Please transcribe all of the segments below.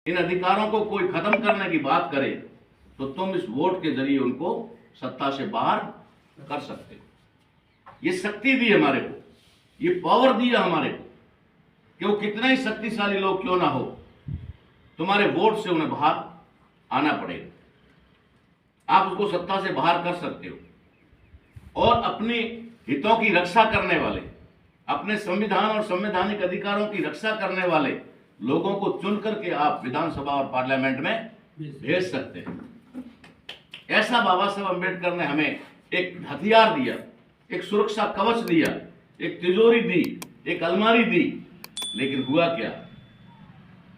इन अधिकारों को कोई खत्म करने की बात करे तो तुम इस वोट के जरिए उनको सत्ता से बाहर कर सकते हो। ये शक्ति दी हमारे को, ये पावर दिया हमारे को कि वो कितना ही शक्तिशाली लोग क्यों ना हो, तुम्हारे वोट से उन्हें बाहर आना पड़ेगा। आप उसको सत्ता से बाहर कर सकते हो और अपने हितों की रक्षा करने वाले, अपने संविधान और संवैधानिक अधिकारों की रक्षा करने वाले लोगों को चुन करके आप विधानसभा और पार्लियामेंट में भेज सकते हैं। ऐसा बाबा साहब अम्बेडकर ने हमें एक हथियार दिया, एक सुरक्षा कवच दिया, एक तिजोरी दी, एक अलमारी दी। लेकिन हुआ क्या,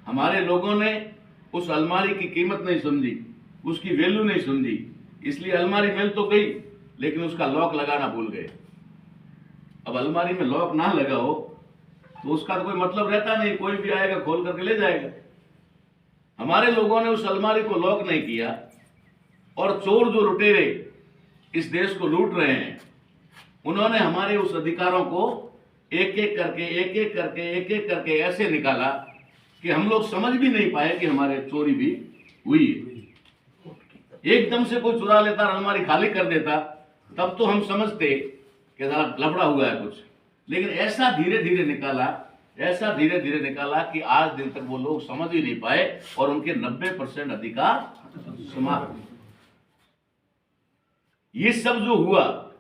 हमारे लोगों ने उस अलमारी की कीमत नहीं समझी, उसकी वैल्यू नहीं समझी, इसलिए अलमारी मिल तो गई लेकिन उसका लॉक लगाना भूल गए। अब अलमारी में लॉक ना लगा हो तो उसका तो कोई मतलब रहता नहीं, कोई भी आएगा खोल करके ले जाएगा। हमारे लोगों ने उस अलमारी को लॉक नहीं किया और चोर जो लुटेरे इस देश को लूट रहे हैं, उन्होंने हमारे उस अधिकारों को एक एक करके ऐसे निकाला कि हम लोग समझ भी नहीं पाए कि हमारे चोरी भी हुई है। एकदम से कोई चुरा लेता, अलमारी खाली कर देता, तब तो हम समझते कि जरा लफड़ा हुआ है कुछ। लेकिन ऐसा धीरे धीरे निकाला कि आज दिन तक वो लोग समझ ही नहीं पाए और उनके 90% अधिकार समाप्त हुए। ये सब जो हुआ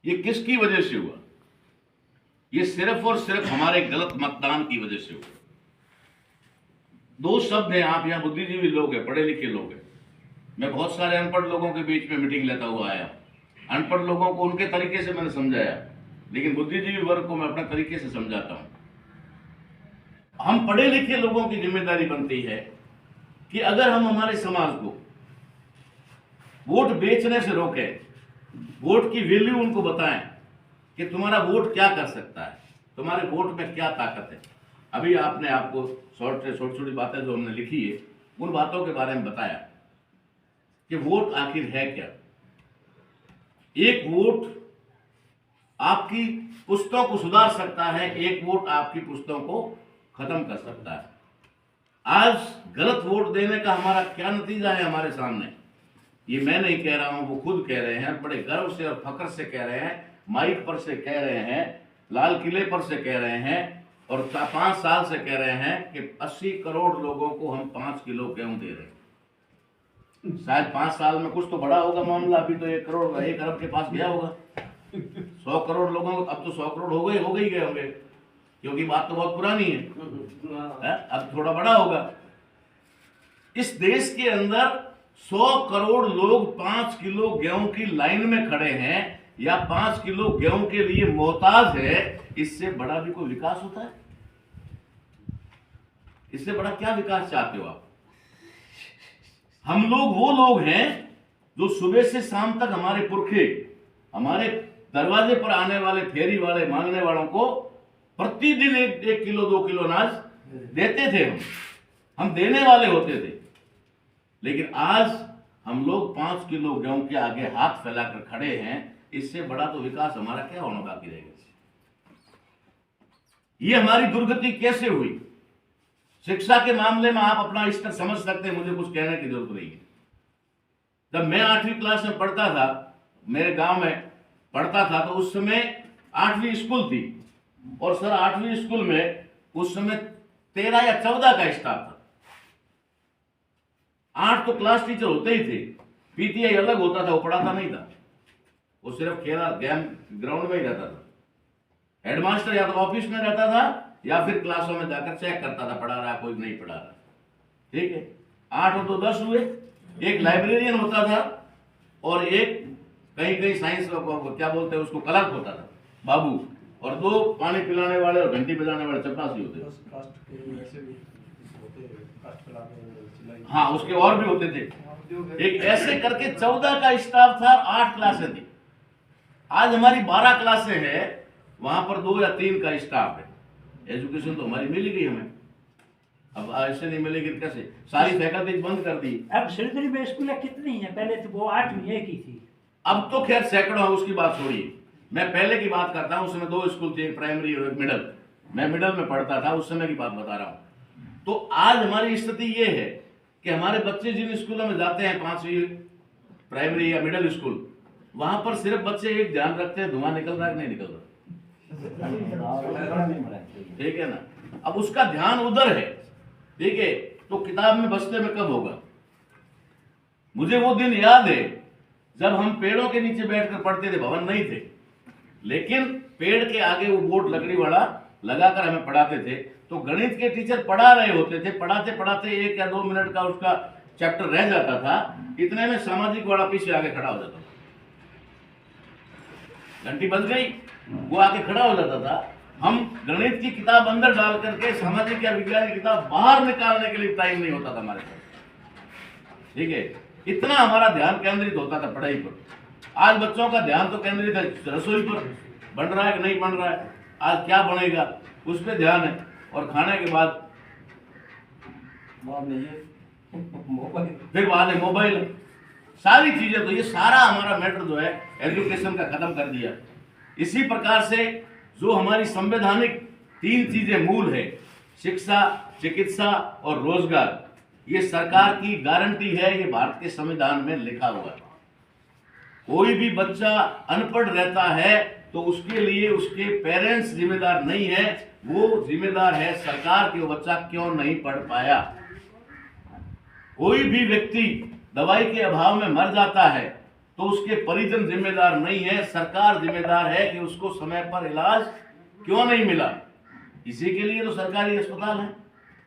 ये किसकी वजह से हुआ? ये सिर्फ और सिर्फ हमारे गलत मतदान की वजह से हुआ। दो शब्द हैं, आप यहां बुद्धिजीवी लोग हैं, पढ़े लिखे लोग हैं, मैं बहुत सारे अनपढ़ लोगों के बीच में मीटिंग लेता हुआ आया। अनपढ़ लोगों को उनके तरीके से मैंने समझाया, लेकिन बुद्धिजीवी वर्ग को मैं अपने तरीके से समझाता हूं। हम पढ़े लिखे लोगों की जिम्मेदारी बनती है कि अगर हम हमारे समाज को वोट बेचने से रोकें, वोट की वैल्यू उनको बताएं कि तुम्हारा वोट क्या कर सकता है, तुम्हारे वोट में क्या ताकत है। अभी आपने आपको छोटी छोटी बातें जो हमने लिखी है उन बातों के बारे में बताया कि वोट आखिर है क्या। एक वोट आपकी पुस्तकों को सुधार सकता है, एक वोट आपकी पुस्तकों को खत्म कर सकता है। आज गलत वोट देने का हमारा क्या नतीजा है हमारे सामने, ये मैं नहीं कह रहा हूं, वो खुद कह रहे हैं, बड़े गर्व से और फख्र से कह रहे हैं, माइक पर से कह रहे हैं, लाल किले पर से कह रहे हैं और 5 साल से कह रहे हैं कि 80 करोड़ लोगों को हम 5 किलो गेहूं दे रहे हैं। शायद 5 साल में कुछ तो बड़ा होगा मामला, अभी तो 1 करोड़ 1 अरब के पास गया होगा। 100 करोड़ लोगों को अब तो 100 करोड़ हो गए होंगे, क्योंकि बात तो बहुत पुरानी है, अब थोड़ा बड़ा होगा। इस देश के अंदर 100 करोड़ लोग 5 किलो गेहूं की लाइन में खड़े हैं या 5 किलो गेहूं के लिए मोहताज है। इससे बड़ा भी कोई विकास होता है? इससे बड़ा क्या विकास चाहते हो आप? हम लोग वो लोग हैं जो सुबह से शाम तक हमारे पुरखे हमारे दरवाजे पर आने वाले फेरी वाले मांगने वालों को प्रतिदिन 1 किलो 2 किलो अनाज देते थे। हम देने वाले होते थे। लेकिन आज हम लोग 5 किलो गेहूं के आगे हाथ फैलाकर खड़े हैं। इससे बड़ा तो विकास हमारा क्या होना बाकी रहेगा? ये हमारी दुर्गति कैसे हुई? शिक्षा के मामले में आप अपना स्तर समझ सकते हैं, मुझे कुछ कहने की जरूरत नहीं है। जब मैं 8वीं क्लास में पढ़ता था, मेरे गांव में पढ़ता था, तो उस समय 8वीं स्कूल थी और सर 8वीं स्कूल में उस समय 13 या 14 का स्टाफ था। 8 तो क्लास टीचर होते ही थे, पीटीआई अलग होता था, वो पढ़ाता नहीं था, वो सिर्फ खेला गेम ग्राउंड में ही रहता था। हेडमास्टर या तो ऑफिस में रहता था या फिर क्लासों में जाकर चेक करता था पढ़ा रहा कोई नहीं पढ़ा रहा। ठीक है, 8 हो तो 10 हुए। एक लाइब्रेरियन होता था और एक कहीं साइंस क्या बोलते हैं उसको क्लर्क होता था, बाबू, और 2 पानी पिलाने वाले और घंटी बजाने वाले चपरासी होते थे। हाँ, उसके और भी होते थे। एक ऐसे करके 14 का स्टाफ था, 8 क्लासें थी। आज हमारी 12 क्लासें हैं, वहां पर 2 या 3 का स्टाफ है। एजुकेशन तो हमारी मिल गई हमें, अब ऐसे नहीं मिलेगी कैसे? सारी फैकल्टी बंद कर दी। अब सिलगढ़ी में स्कूल कितनी है? पहले तो वो 8वीं एक ही थी, अब तो खैर सैकड़ों है, उसकी बात छोड़िए। मैं पहले की बात करता हूँ, उसमें 2 स्कूल थे, एक प्राइमरी और एक मिडल। मैं मिडल में पढ़ता था, उस समय की बात बता रहा हूँ। तो आज हमारी स्थिति ये है कि हमारे बच्चे जिन स्कूलों में जाते हैं 5वीं प्राइमरी या मिडिल स्कूल, वहां पर सिर्फ बच्चे एक ध्यान रखते हैं धुआं निकल रहा है कि नहीं निकल रहा, ठीक है ना। अब उसका ध्यान उधर है, ठीक है, तो किताब में बस्ते में कब होगा। मुझे वो दिन याद है जब हम पेड़ों के नीचे बैठकर पढ़ते थे, भवन नहीं थे, लेकिन पेड़ के आगे वो बोर्ड लकड़ी वाला लगाकर हमें पढ़ाते थे। तो गणित के टीचर पढ़ा रहे होते थे, पढ़ाते पढ़ाते 1 या 2 मिनट का उसका चैप्टर रह जाता था, इतने में सामाजिक वाला पीछे आगे खड़ा हो जाता था, घंटी बज गई, वो आके खड़ा हो जाता था। हम गणित की किताब अंदर डाल करके सामाजिक या विज्ञान की किताब बाहर निकालने के लिए टाइम नहीं होता था हमारे पास, ठीक है। इतना हमारा ध्यान केंद्रित होता था पढ़ाई पर। आज बच्चों का ध्यान तो केंद्रित है रसोई पर, बन रहा है कि नहीं बन रहा है, आज क्या बनेगा उस पर ध्यान है, और खाने के बाद फिर बाद में मोबाइल, सारी चीजें। तो ये सारा हमारा मैटर जो है एजुकेशन का खत्म कर दिया। इसी प्रकार से जो हमारी संवैधानिक 3 चीजें मूल है, शिक्षा, चिकित्सा और रोजगार, ये सरकार की गारंटी है, ये भारत के संविधान में लिखा हुआ है। कोई भी बच्चा अनपढ़ रहता है तो उसके लिए उसके पेरेंट्स जिम्मेदार नहीं है, वो जिम्मेदार है सरकार कि वो बच्चा क्यों नहीं पढ़ पाया। कोई भी व्यक्ति दवाई के अभाव में मर जाता है तो उसके परिजन जिम्मेदार नहीं है, सरकार जिम्मेदार है कि उसको समय पर इलाज क्यों नहीं मिला। इसी के लिए तो सरकारी अस्पताल है,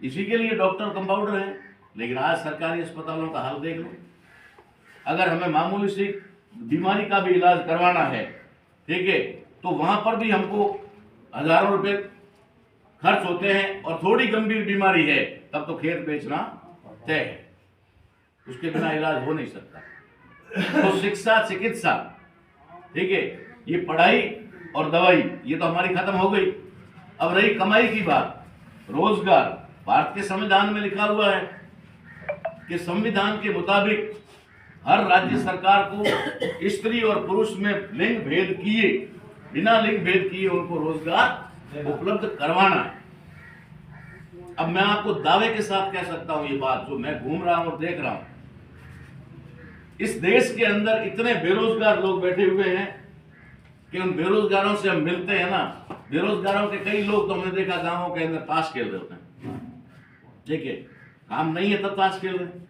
इसी के लिए डॉक्टर कंपाउंडर है। लेकिन आज सरकारी अस्पतालों का हाल देख लो, अगर हमें मामूली सी बीमारी का भी इलाज करवाना है, ठीक है, तो वहां पर भी हमको हजारों रुपए खर्च होते हैं, और थोड़ी गंभीर बीमारी है तब तो खेत बेचना तय है, उसके बिना इलाज हो नहीं सकता। तो शिक्षा, चिकित्सा, ठीक है, ये पढ़ाई और दवाई ये तो हमारी खत्म हो गई। अब रही कमाई की बात, रोजगार। भारत के संविधान में लिखा हुआ है कि संविधान के मुताबिक हर राज्य सरकार को स्त्री और पुरुष में लिंग भेद किए, बिना लिंग भेद किए उनको रोजगार उपलब्ध करवाना है। अब मैं आपको दावे के साथ कह सकता हूं ये बात, जो मैं घूम रहा हूं और देख रहा हूं, इस देश के अंदर इतने बेरोजगार लोग बैठे हुए हैं कि उन बेरोजगारों से हम मिलते हैं ना, बेरोजगारों के कई लोग तो हमने देखा गांवों के अंदर ताश खेल रहे होते हैं, ठीक है, काम नहीं है तब ताश खेल रहे।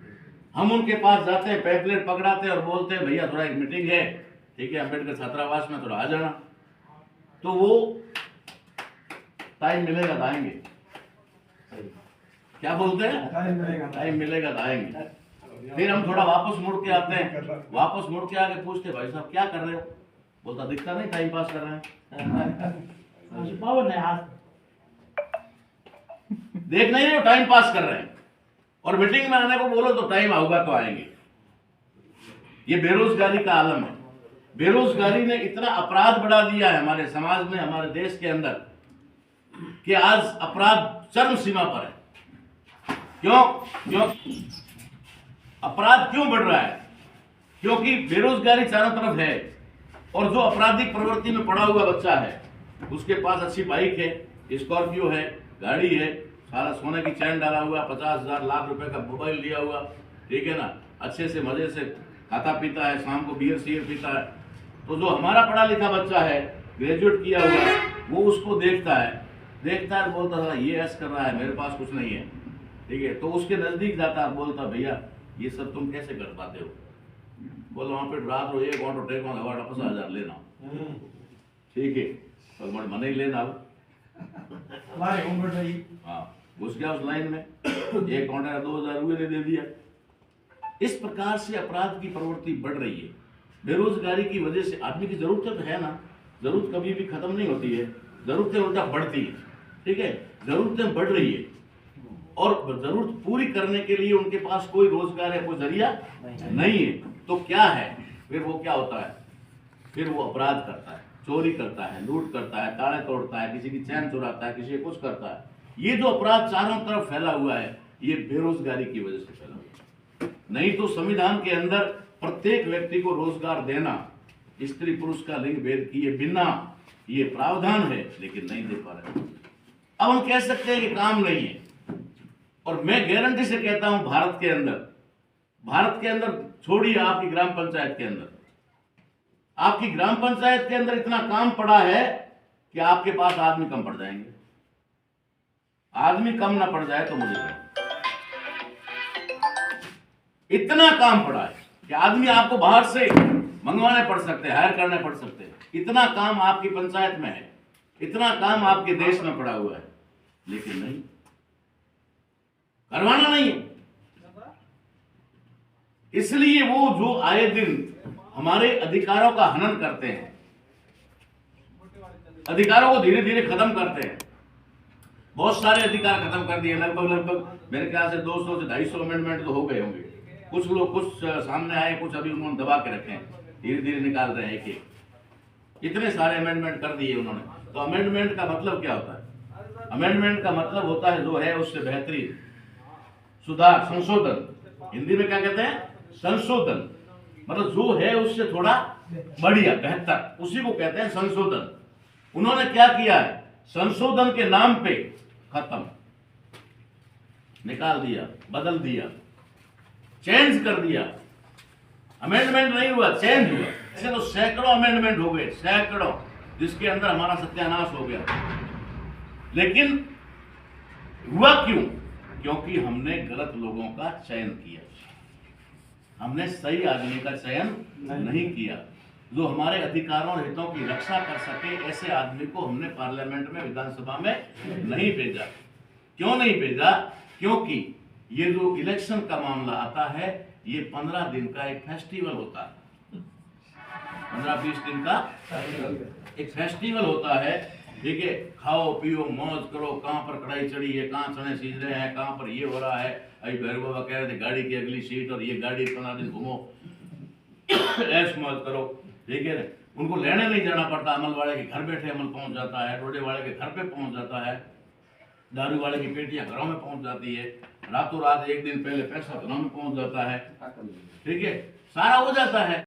हम उनके पास जाते हैं, पैम्फलेट पकड़ाते हैं और बोलते हैं भैया थोड़ा एक मीटिंग है, ठीक है, अम्बेडकर छात्रावास में थोड़ा आ जाना। तो वो टाइम मिलेगा तो आएंगे, क्या बोलते हैं, टाइम मिलेगा तो आएंगे। फिर हम थोड़ा वापस मुड़ के आते हैं, वापस मुड़ के आके पूछते भाई साहब क्या कर रहे हो, बोलता दिखता नहीं टाइम पास कर रहे हैं। पावन है हाथ, देख नहीं रहे हो टाइम पास कर रहे हैं, और मीटिंग में आने को बोलो तो टाइम आऊगा तो आएंगे। ये बेरोजगारी का आलम है। बेरोजगारी ने इतना अपराध बढ़ा दिया है हमारे समाज में, हमारे देश के अंदर, कि आज अपराध चरम सीमा पर है। क्यों अपराध क्यों बढ़ रहा है? क्योंकि बेरोजगारी चारों तरफ है, और जो आपराधिक प्रवृत्ति में पड़ा हुआ बच्चा है उसके पास अच्छी बाइक है, स्कॉर्पियो है, गाड़ी है, सारा सोने की चैन डाला हुआ, 50,000 लाख रुपए का मोबाइल लिया हुआ, ठीक है ना, अच्छे से मजे से खाता पीता है, शाम को बियर सीयर पीता है। तो जो हमारा पढ़ा लिखा बच्चा है, ग्रेजुएट किया हुआ है, वो उसको देखता है बोलता था ये ऐसा कर रहा है, मेरे पास कुछ नहीं है, ठीक है, तो उसके नजदीक जाता है, बोलता भैया ये सब तुम कैसे कर पाते हो? बोलो वहां पे रात रो एक ऑटो टेक हवा 50,000 लेना, ठीक है, तो मन ही लेना। हाँ, घुस गया उस लाइन में, एक घंटा 2,000 रुपये ने दे दिया। इस प्रकार से अपराध की प्रवृत्ति बढ़ रही है। बेरोजगारी की वजह से आदमी की जरूरत है ना, जरूरत कभी भी खत्म नहीं होती है, जरूरतें उल्टा बढ़ती है, ठीक है, जरूरतें बढ़ रही है, और जरूरत पूरी करने के लिए उनके पास कोई रोजगार है, कोई जरिया नहीं है। तो क्या है फिर वो क्या होता है, फिर वो अपराध करता है, चोरी करता है, लूट करता है, ताले तोड़ता है, किसी की चैन चुराता है, किसी कुछ करता है। ये जो अपराध चारों तरफ फैला हुआ है, ये बेरोजगारी की वजह से फैला हुआ है। नहीं तो संविधान के अंदर प्रत्येक व्यक्ति को रोजगार देना, स्त्री पुरुष का लिंग भेद किए बिना, ये प्रावधान है, लेकिन नहीं दे पा रहे। अब हम कह सकते हैं कि काम नहीं है, और मैं गारंटी से कहता हूं भारत के अंदर छोड़िए आपकी ग्राम पंचायत के अंदर, आपकी ग्राम पंचायत के अंदर इतना काम पड़ा है कि आपके पास आदमी कम पड़ जाएंगे। आदमी कम ना पड़ जाए तो मुझे कहें, इतना काम पड़ा है कि आदमी आपको बाहर से मंगवाने पड़ सकते हैं, हायर करने पड़ सकते हैं। इतना काम आपकी पंचायत में है, इतना काम आपके देश में पड़ा हुआ है, लेकिन नहीं, करवाना नहीं है। इसलिए वो जो आए दिन हमारे अधिकारों का हनन करते हैं, अधिकारों को धीरे धीरे खत्म करते हैं। बहुत सारे अधिकार खत्म कर दिए, लगभग मेरे ख्याल से 200 से 250 अमेंडमेंट तो हो गए होंगे। कुछ लोग कुछ सामने आए, कुछ अभी उन्होंने दबा के रखे हैं, धीरे धीरे निकाल रहे हैं एक एक। इतने सारे अमेंडमेंट कर दिए उन्होंने। तो अमेंडमेंट का मतलब क्या होता है? अमेंडमेंट का मतलब होता है जो है उससे बेहतरीन, सुधार, संशोधन। हिंदी में क्या कहते हैं? संशोधन। मतलब जो है उससे थोड़ा बढ़िया, बेहतर, उसी को कहते हैं संशोधन। उन्होंने क्या किया है? संशोधन के नाम पे खत्म, निकाल दिया, बदल दिया, चेंज कर दिया। अमेंडमेंट नहीं हुआ, चेंज हुआ। ऐसे तो सैकड़ों अमेंडमेंट हो गए, सैकड़ों, जिसके अंदर हमारा सत्यानाश हो गया। लेकिन हुआ क्यों? क्योंकि हमने गलत लोगों का चयन किया, हमने सही आदमी का चयन नहीं किया, जो हमारे अधिकारों और हितों की रक्षा कर सके। ऐसे आदमी को हमने पार्लियामेंट में, विधानसभा में नहीं भेजा। क्यों नहीं भेजा? क्योंकि ये जो इलेक्शन का मामला आता है, ये 15 दिन का एक फेस्टिवल होता है, 15-20 दिन का एक फेस्टिवल होता है। ठीक है, खाओ पियो मौज करो, कहाँ पर कढ़ाई चढ़ी है, कहाँ चने सीज रहे हैं, कहाँ पर ये हो रहा है। अभी भैरव बाबा कह रहे थे गाड़ी की अगली सीट, और ये गाड़ी 15 दिन घूमो, ऐश मौज करो। ठीक है, उनको लेने नहीं जाना पड़ता, अमल वाले के घर बैठे अमल पहुंच जाता है, रोडे वाले के घर पे पहुंच जाता है, दारू वाले की पेटियां घरों में पहुंच जाती है, रातों रात एक दिन पहले पैसा घरों में पहुंच जाता है। ठीक है, सारा हो जाता है।